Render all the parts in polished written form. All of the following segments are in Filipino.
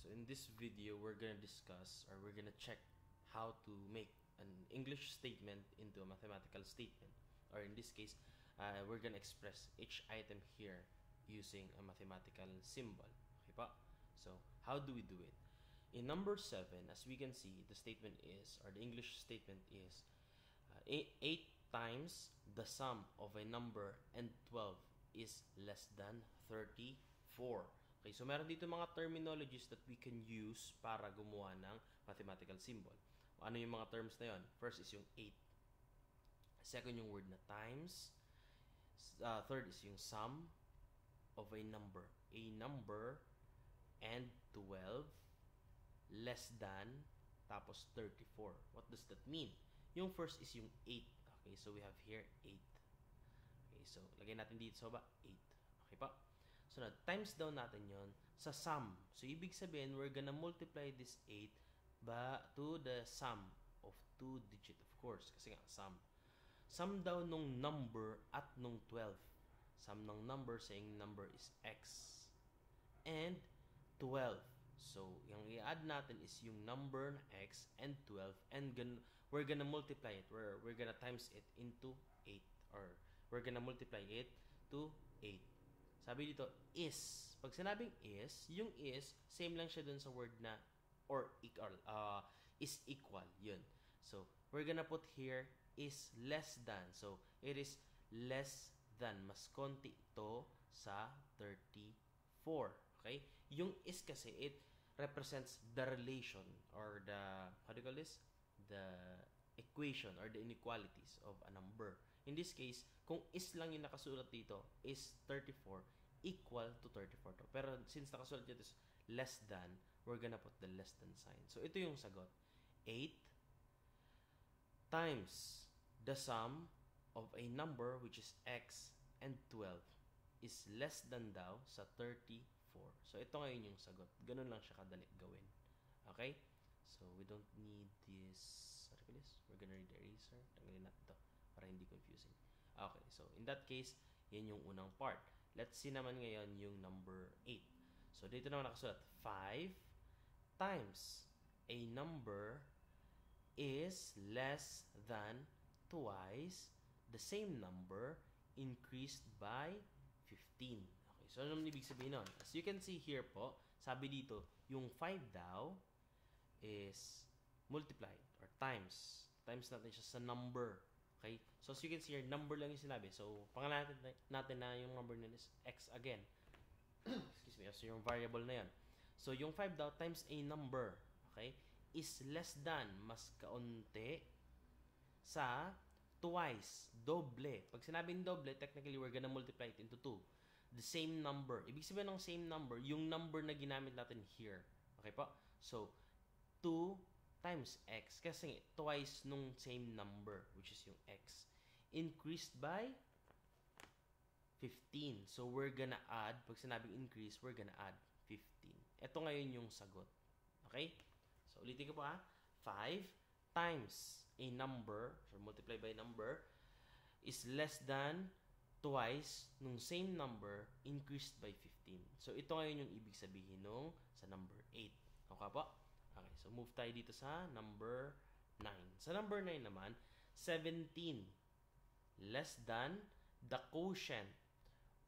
So in this video, we're gonna discuss, or we're gonna check how to make an English statement into a mathematical statement. Or in this case, we're gonna express each item here using a mathematical symbol. Okay pa? So how do we do it? In number 7, as we can see, the statement is, or the English statement is, 8 times the sum of a number and 12 is less than 34. Okay, so meron dito mga terminologies that we can use para gumawa ng mathematical symbol. Ano yung mga terms na yon? First is yung 8. Second, yung word na times. Third is yung sum of a number. A number and 12 less than tapos 34. What does that mean? Yung first is yung 8. Okay, so we have here 8. Okay, so lagay natin dito sa baba 8. Okay pa? So now, times down natin yon sa sum. So ibig sabihin, we're gonna multiply this 8 to the sum of 2 digit, of course, kasi nga sum. Sum daw nung number at nung 12. Sum ng number, saying number is x. And 12. So, yung i-add natin is yung number na x and 12, and we're gonna multiply it. We're gonna times it into 8, or we're gonna multiply it to 8. Sabi dito, is. Pag sinabing is, yung is, same lang siya dun sa word na or equal, is equal, yun. So, we're gonna put here is less than. So, it is less than. Mas konti ito sa 34. Okay? Yung is kasi, it represents the relation or the, how do you call this? The equation or the inequalities of a number. In this case, kung is lang yung nakasulat dito, is 34, equal to 34 to. Pero since nakasulat dito is less than, we're gonna put the less than sign. So, ito yung sagot. 8 times the sum of a number which is x and 12 is less than daw sa 34. So, ito ngayon yung sagot. Ganun lang siya kadali gawin. Okay? So, we don't need this. We're gonna read the eraser. Tanggalin natin ito para hindi confusing. Okay. So, in that case, yan yung unang part. Let's see naman ngayon yung number 8. So, dito naman nakasulat, 5 times a number is less than twice the same number increased by 15. Okay, so ano naman ibig sabihin nun? As you can see here po, sabi dito, yung 5 daw is multiplied or times. Times natin siya sa number. Okay? So, as you can see here, number lang yung sinabi. So, pangalanan natin na yung number nun is x again. Excuse me. So, yung variable na yan. So, yung 5 daw times a number, okay, is less than, mas kaunti, sa twice, doble. Pag sinabing doble, technically, we're gonna multiply it into 2. The same number. Ibig sabihin ng same number, yung number na ginamit natin here. Okay po? So, 2 times x, kasi twice nung same number, which is yung x, increased by 15. So, we're gonna add, pag sinabing increase, we're gonna add 15. Ito ngayon yung sagot. Okay? So, ulitin ko pa, 5 times a number, so multiply by number, is less than twice nung same number increased by 15. So, ito ngayon yung ibig sabihin nung sa number 8. Okay po? Okay, so move tayo dito sa number 9. Sa number 9 naman, 17 less than the quotient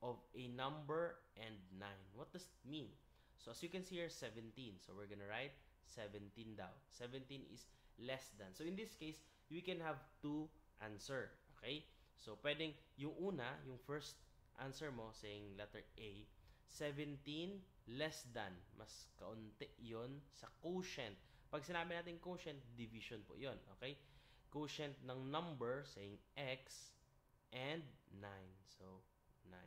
of a number and 9. What does it mean? So, as you can see here, 17. So, we're gonna write 17 daw. 17 is less than. So, in this case, we can have two answer. Okay? So, pwedeng yung una, yung first answer mo, saying letter A, 17 less than. Mas kaunti yon sa quotient. Pag sinabi natin quotient, division po yon. Okay? Quotient ng number, saying x, and 9. So, 9.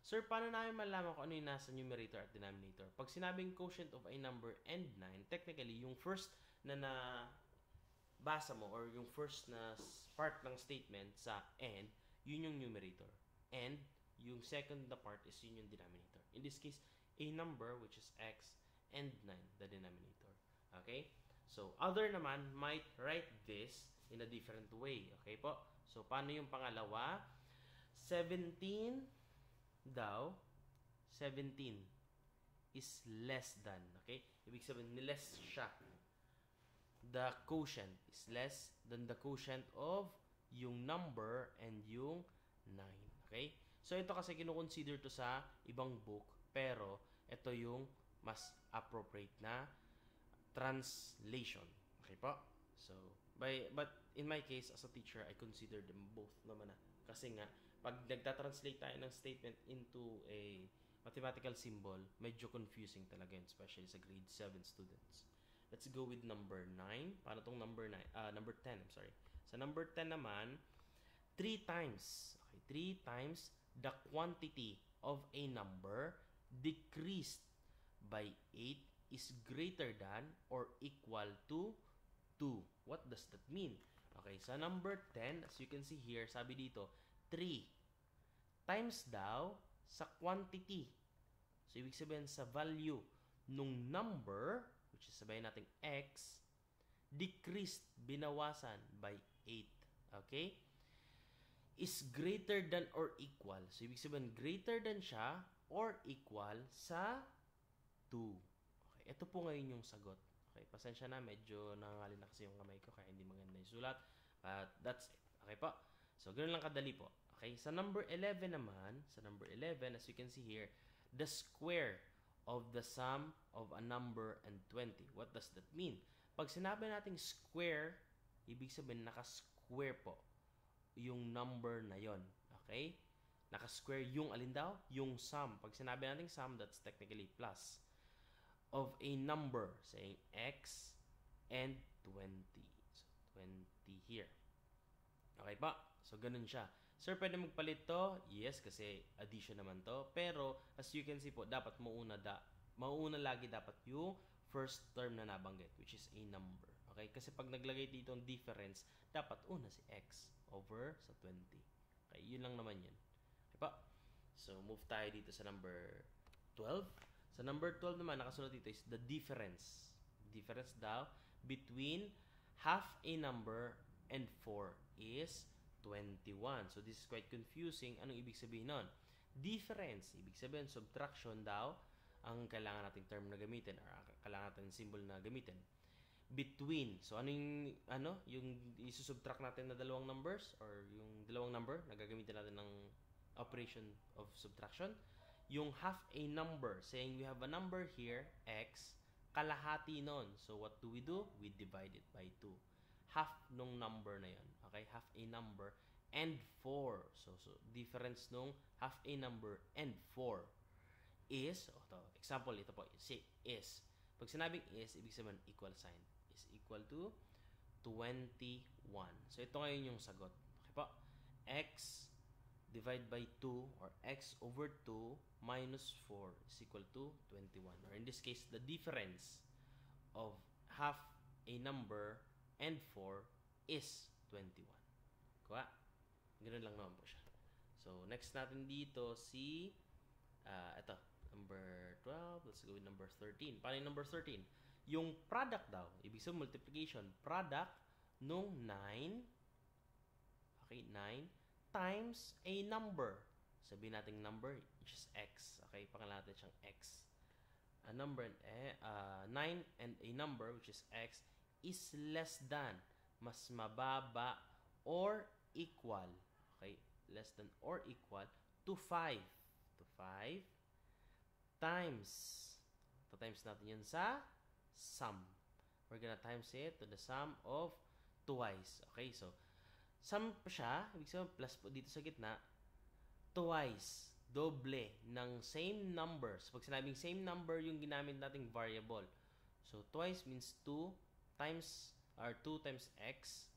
Sir, paano namin malaman kung ano yung nasa numerator at denominator? Pag sinabing quotient of a number and 9, technically, yung first na basa mo or yung first na part ng statement sa and, yun yung numerator. And, yung second na part is yun yung denominator. In this case, a number which is x and 9, the denominator. Okay? So, other naman might write this in a different way. Okay po? So, paano yung pangalawa? 17 daw, 17 is less than. Okay? Ibig sabihin, less siya. The quotient is less than the quotient of yung number and yung 9. Okay? So, ito kasi kinukonsider to sa ibang book, pero ito yung mas appropriate na translation. Okay po? So, but in my case, as a teacher, I consider them both naman na. Kasi nga, pag nagtatranslate tayo ng statement into a mathematical symbol, medyo confusing talaga yun, especially sa grade 7 students. Let's go with number 9. Paano tong number 9? Number 10, I'm sorry. Sa number 10 naman, 3 times. Okay, 3 times the quantity of a number decreased by 8 is greater than or equal to 2. What does that mean? Okay, sa number 10, as you can see here, sabi dito, 3 times daw sa quantity. So, ibig sabihin sa value nung number, which is sabihin natin x, decreased, binawasan by 8. Okay? Is greater than or equal. So, ibig sabihin, greater than siya or equal sa 2. Okay, ito po ngayon yung sagot. Okay, pasensya na, medyo nangangalin na kasi yung kamay ko kaya hindi maganda yung sulat. But that's it. Okay po? So, ganoon lang kadali po. Okay, sa number 11 naman, sa number 11, as you can see here, the square of the sum of a number and 20. What does that mean? Pag sinabi nating square, ibig sabihin naka-square po yung number na yon. Okay? Naka-square yung alin daw? Yung sum. Pag sinabi nating sum, that's technically plus of a number, saying x and 20. So, 20 here. Okay pa? So, ganun siya. Sir, pwede magpalit to? Yes, kasi addition naman to. Pero, as you can see po, dapat mauuna lagi dapat yung first term na nabanggit, which is a number. Okay? Kasi pag naglagay dito ang difference, dapat una si x over sa 20. Okay? Yun lang naman yun. Okay pa? So, move tayo dito sa number 12. Sa number 12 naman, nakasulat dito is the difference. Difference daw between half a number and 4 is 21. So, this is quite confusing. Anong ibig sabihin nun? Difference. Ibig sabihin, subtraction daw ang kailangan nating term na gamitin or kailangan nating symbol na gamitin. Between. So, yung isusubtract natin na dalawang numbers or yung dalawang number na gagamitin natin ng operation of subtraction. Yung half a number, saying we have a number here, x, kalahati nun. So, what do? We divide it by 2. Half nung number na yon. Okay? Half a number and 4. So difference nung half a number and 4 is, example, ito po, say is. Pag sinabing is, ibig sabihin equal sign. Is equal to 21. So, ito ngayon yung sagot. Okay po? X divide by 2 or x over 2 minus 4 is equal to 21. Or in this case, the difference of half a number and 4 is 21. Kuha? Ganun lang naman po siya. So, next natin dito ito, number 12. Let's go with number 13. Paano yung number 13? Yung product daw, ibig sabihin multiplication, product nung 9, okay, 9 times a number. Sabihin natin number, which is x. Okay, pangalan natin siyang x. A number, 9 and a number, which is x, is less than, mas mababa, or equal. Okay, less than or equal to 5. To 5 times. Times natin yun sa sum. We're gonna times it to the sum of twice. Okay, so sum pa siya, ibig sabihin plus po dito sa gitna, twice, doble ng same numbers. Pag sinabing same number yung ginamit nating variable. So, twice means 2 times, or 2 times x,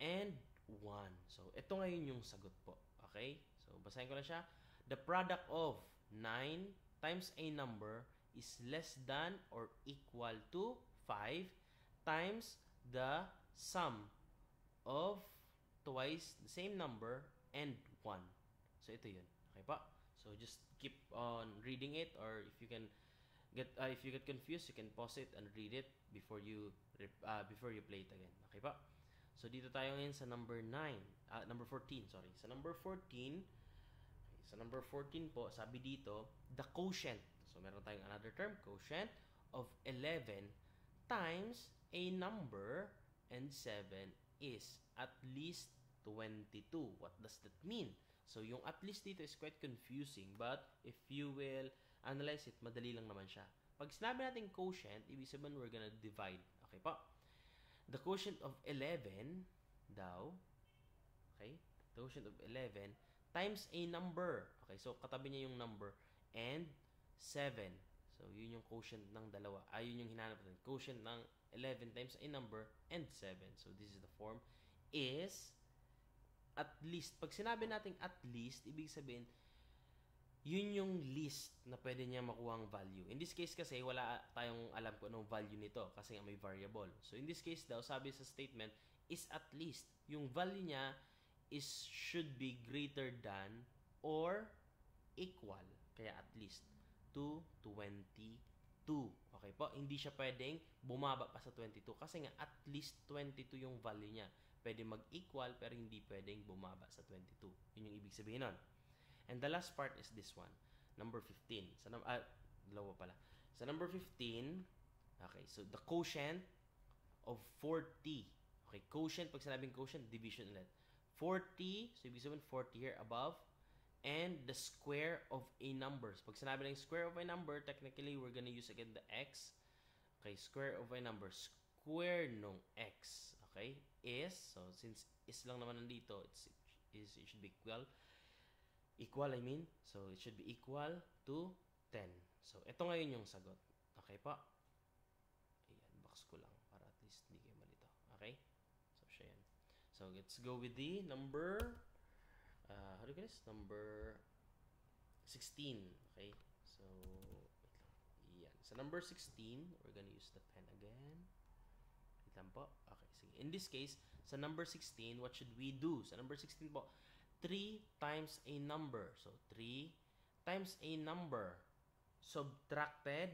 and 1. So, ito ngayon yung sagot po. Okay? So, basahin ko lang siya. The product of 9 times a number is less than or equal to 5 times the sum of twice the same number and 1. So, ito yun. Okay pa? So, just keep on reading it, or if you get confused, you can pause it and read it before you play it again. Okay pa? So, dito tayo ngayon sa number 14, sorry. Sa number 14 po, sabi dito, the quotient. So, meron tayong another term, quotient of 11 times a number and 7 is at least 22. What does that mean? So, yung at least dito is quite confusing, but if you will analyze it, madali lang naman siya. Pag sinabi natin quotient, ibig sabihin we're gonna divide. Okay po? The quotient of 11 daw, okay? The quotient of 11 times a number. Okay, so katabi niya yung number and 7. So, yun yung quotient ng dalawa. Yun yung hinanap natin. Quotient ng 11 times a number and 7. So, this is the form is at least. Pag sinabi natin at least, ibig sabihin, yun yung least na pwede niya makuha ang value. In this case kasi, wala tayong alam kung anong value nito kasi nga may variable. So, in this case daw, sabi sa statement, is at least. Yung value niya is should be greater than or equal. Kaya at least to 22. Okay po? Hindi siya pwedeng bumaba pa sa 22 kasi nga at least 22 yung value niya. Pwede mag-equal pero hindi pwedeng bumaba sa 22. Yun yung ibig sabihin nun. And the last part is this one. Number 15. Dalawa pala. Sa number 15, okay, so the quotient of 40. Okay, quotient, pag sinabing quotient, division ulit. 40, so ibig sabihin 40 here above, and the square of a number. So, pag sinabi ng square of a number, technically, we're gonna use again the x. Okay, square of a number. Square nung x. Okay, is, so since is lang naman nandito, it should be equal. Equal, I mean. So, it should be equal to 10. So, ito ngayon yung sagot. Okay pa? Ayan, box ko lang para at least hindi kayo malito. Okay? So, siya yan. So, let's go with the number, how do you guys? Number 16. Okay? So, wait lang. Yan. So, number 16, we're gonna use the pen again. Wait lang po. Okay, sige. In this case, sa number 16, what should we do? Sa number 16 po, 3 times a number. So, 3 times a number subtracted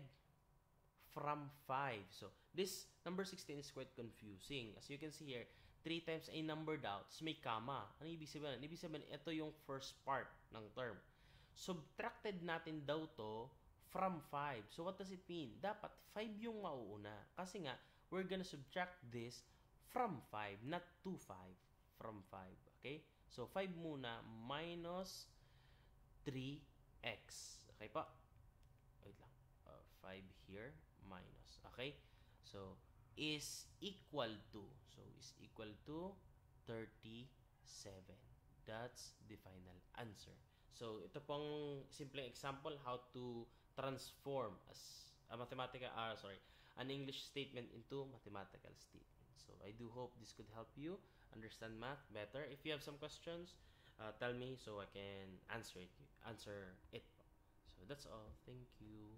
from 5. So, this number 16 is quite confusing. As you can see here, 3 times a number daw, tapos may comma. Ano ibig sabihin? Ibig sabihin, ito yung first part ng term. Subtracted natin daw to from 5. So, what does it mean? Dapat 5 yung mauuna. Kasi nga, we're gonna subtract this from 5, not to 5. From 5. Okay? So, 5 muna minus 3x. Okay pa? Wait lang. 5 here minus. Okay? So, is equal to. So, is equal to 37. That's the final answer. So, ito pong simpleng example how to transform as a an English statement into mathematical statement. So, I do hope this could help you understand math better. If you have some questions, tell me so I can answer it. So, that's all. Thank you.